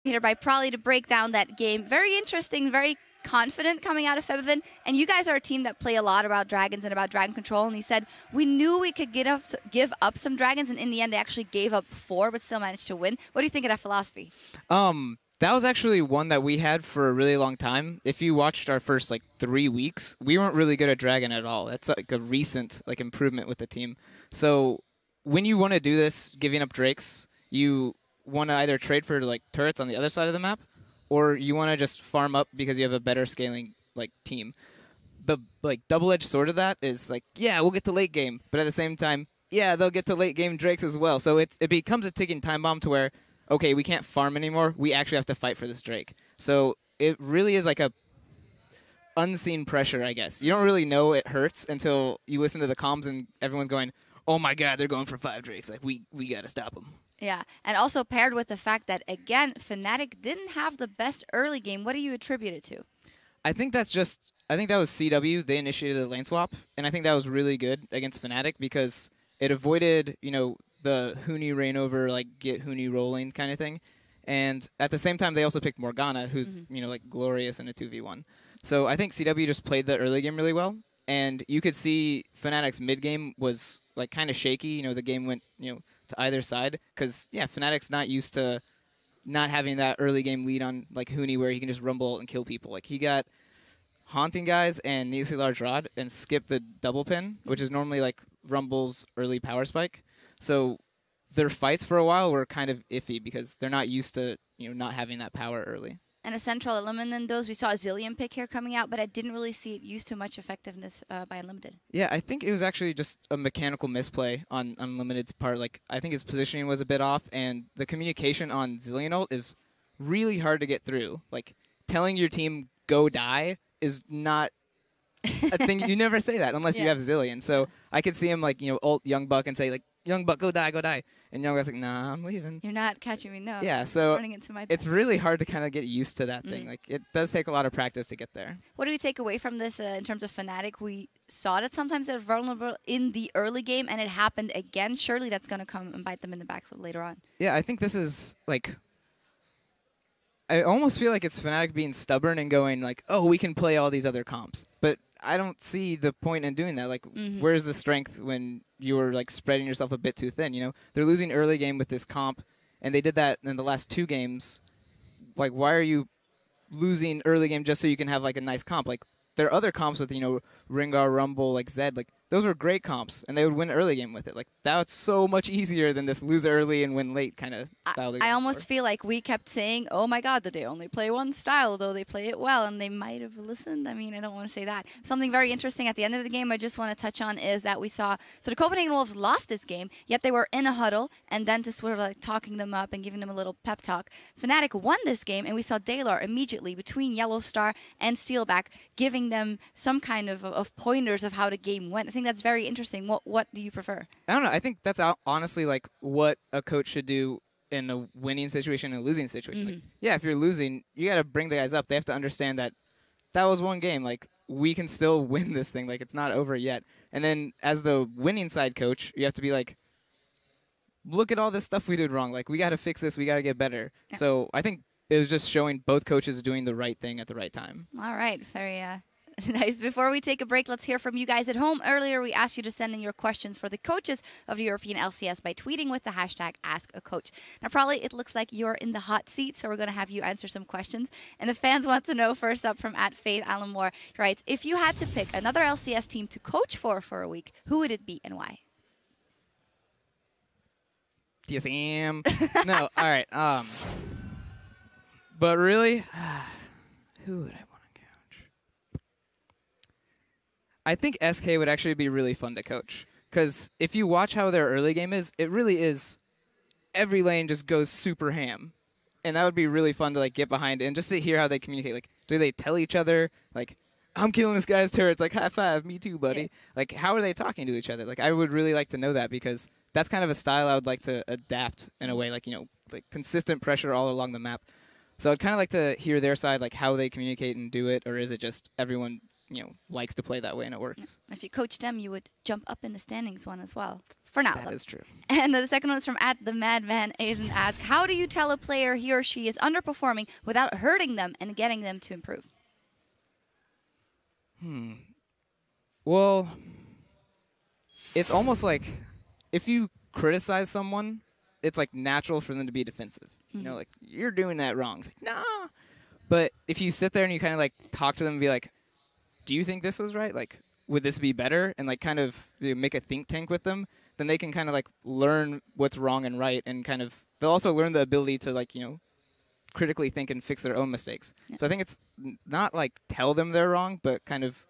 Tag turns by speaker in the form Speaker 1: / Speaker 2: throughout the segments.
Speaker 1: Here by Prolly to break down that game. Very interesting, very confident coming out of Febvin. And you guys are a team that play a lot about dragons and about dragon control. And he said, we knew we could give up some dragons. And in the end, they actually gave up 4, but still managed to win. What do you think of that philosophy?
Speaker 2: That was actually one that we had for a really long time. If you watched our first 3 weeks, we weren't really good at dragon at all. That's like a recent improvement with the team. So when you want to do this, giving up drakes, you want to either trade for turrets on the other side of the map, or you want to just farm up because you have a better scaling team. The double-edged sword of that is yeah, we'll get to late game, but at the same time, yeah, they'll get to late game drakes as well. So it becomes a ticking time bomb to where, okay, we can't farm anymore. We actually have to fight for this drake. So it really is like a unseen pressure, I guess. You don't really know it hurts until you listen to the comms and everyone's going, oh my god, they're going for 5 drakes. We got to stop them.
Speaker 1: Yeah, and also paired with the fact that, again, Fnatic didn't have the best early game. What do you attribute it to?
Speaker 2: I think that was CW. They initiated a lane swap, and I think that was really good against Fnatic because it avoided, the Huni reign over, get Huni rolling kind of thing. And at the same time, they also picked Morgana, who's, glorious in a 2v1. So I think CW just played the early game really well. And you could see Fnatic's mid game was kind of shaky. The game went to either side because Fnatic's not used to not having that early game lead on Huni where he can just rumble and kill people. He got haunting guys and needlessly large rod and skipped the double pin, which is normally Rumble's early power spike. So their fights for a while were kind of iffy because they're not used to not having that power early. And
Speaker 1: a central element in those, we saw a Zillion pick here coming out, but I didn't really see it used to much effectiveness by Unlimited.
Speaker 2: Yeah, I think it was actually just a mechanical misplay on Unlimited's part. I think his positioning was a bit off, and the communication on Zillion ult is really hard to get through. Telling your team, go die, is not a thing. You never say that unless you have Zillion. So I could see him, ult Young Buck and say, Young Buck, go die, go die. And Young Buck's like, nah, I'm leaving.
Speaker 1: You're not catching me, no.
Speaker 2: Yeah, so
Speaker 1: running into my
Speaker 2: it's really hard to kind of get used to that thing. It does take a lot of practice to get there.
Speaker 1: What do we take away from this in terms of Fnatic? We saw that sometimes they're vulnerable in the early game, and it happened again. Surely that's going to come and bite them in the back later on.
Speaker 2: Yeah, I think this is, I almost feel like it's Fnatic being stubborn and going oh, we can play all these other comps. But I don't see the point in doing that. Where's the strength when you're spreading yourself a bit too thin? They're losing early game with this comp, and they did that in the last 2 games. Why are you losing early game just so you can have a nice comp? There are other comps with Ringar, Rumble, Zed. Those were great comps, and they would win early game with it. That's so much easier than this lose early and win late kind of style.
Speaker 1: I almost feel like we kept saying, oh my god, that they only play one style, though they play it well, and they might have listened. I mean, I don't want to say that. Something very interesting at the end of the game I just want to touch on is that we saw, so the Copenhagen Wolves lost this game, yet they were in a huddle, and then to sort of talking them up and giving them a little pep talk. Fnatic won this game, and we saw Dalar immediately between Yellow Star and Steelback giving them some kind of pointers of how the game went. I think that's very interesting. What do you prefer?
Speaker 2: I don't know. I think that's honestly what a coach should do in a winning situation and a losing situation. Yeah, if you're losing, you got to bring the guys up. They have to understand that was one game. We can still win this thing. It's not over yet. And then as the winning side coach, you have to be look at all this stuff we did wrong. We got to fix this. We got to get better. Yeah. So I think it was just showing both coaches doing the right thing at the right time.
Speaker 1: All right. Very nice. Before we take a break, let's hear from you guys at home. Earlier, we asked you to send in your questions for the coaches of the European LCS by tweeting with the hashtag #AskACoach. Now, probably it looks like you're in the hot seat, so we're going to have you answer some questions. And the fans want to know, first up from @Faith Alan Moore, writes, if you had to pick another LCS team to coach for a week, who would it be and why?
Speaker 2: TSM. No, all right. But really, who would I want to coach? I think SK would actually be really fun to coach. Because if you watch how their early game is, it really is every lane just goes super ham. And that would be really fun to get behind and just to hear how they communicate. Do they tell each other, I'm killing this guy's turrets, high five, me too, buddy. Yeah. How are they talking to each other? I would really like to know that because that's kind of a style I would like to adapt in a way, consistent pressure all along the map. So I'd kind of like to hear their side, how they communicate and do it, or is it just everyone likes to play that way and it works.
Speaker 1: If you coach them, you would jump up in the standings one as well. For now.
Speaker 2: That is true.
Speaker 1: And the second one is from @themadman Asian asks, how do you tell a player he or she is underperforming without hurting them and getting them to improve?
Speaker 2: Well, it's almost like if you criticize someone, it's like natural for them to be defensive. Like, you're doing that wrong. It's like, nah. But if you sit there and you kind of like talk to them and be like, do you think this was right? Like, would this be better? And like kind of make a think tank with them, then they can kind of like learn what's wrong and right, and kind of they'll also learn the ability to like critically think and fix their own mistakes. Yeah. So I think it's not like tell them they're wrong, but kind of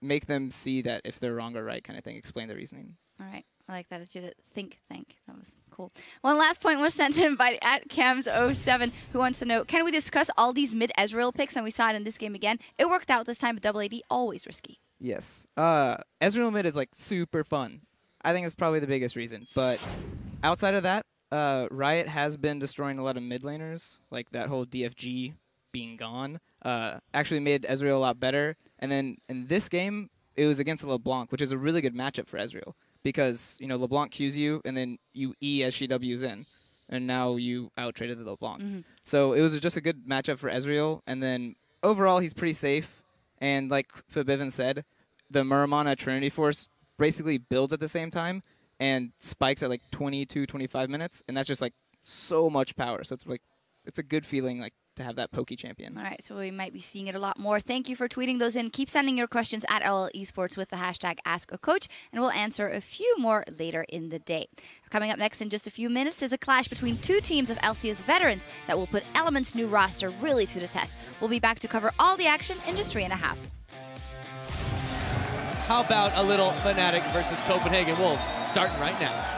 Speaker 2: make them see that if they're wrong or right, kind of thing. Explain the reasoning.
Speaker 1: All right, I like that. It's you to think. That was cool. One last point was sent in by @Cams07, who wants to know: can we discuss all these mid Ezreal picks? And we saw it in this game again. It worked out this time, but double AD always risky.
Speaker 2: Yes. Ezreal mid is like super fun. I think it's probably the biggest reason. But outside of that, Riot has been destroying a lot of mid laners. Like that whole DFG being gone actually made Ezreal a lot better. And then in this game, it was against LeBlanc, which is a really good matchup for Ezreal. Because, LeBlanc Qs you, and then you E as she Ws in. And now you out-traded the LeBlanc. So it was just a good matchup for Ezreal. And then overall, he's pretty safe. And like Fabivan said, the Muramana Trinity Force basically builds at the same time and spikes at like 22, 25 minutes. And that's just like so much power. So it's like, it's a good feeling like to have that pokey champion.
Speaker 1: All right, so we might be seeing it a lot more. Thank you for tweeting those in. Keep sending your questions at LL Esports with the hashtag #AskACoach, and we'll answer a few more later in the day. Coming up next in just a few minutes is a clash between two teams of LCS veterans that will put Element's new roster really to the test. We'll be back to cover all the action in just 3.5.
Speaker 3: How about a little Fnatic versus Copenhagen Wolves? Starting right now.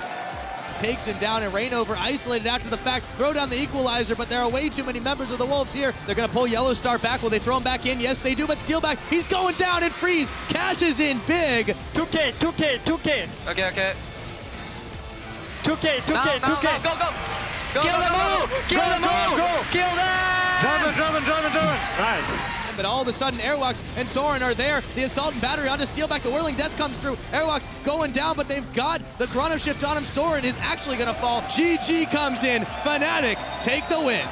Speaker 3: Takes him down, and Rainover isolated after the fact. Throw down the equalizer, but there are way too many members of the Wolves here. They're going to pull Yellow Star back. Will they throw him back in? Yes, they do, but steal back. He's going down, and Freeze cashes in big.
Speaker 4: 2K. Okay. 2K.
Speaker 3: Go.
Speaker 4: Kill them all! Kill them! Nice.
Speaker 3: But all of a sudden, Airwalks and Soren are there. The Assault and Battery on to steal back. The Whirling Death comes through. Airwalks going down, but they've got the Chrono Shift on him. Soren is actually going to fall. GG comes in. Fnatic take the win.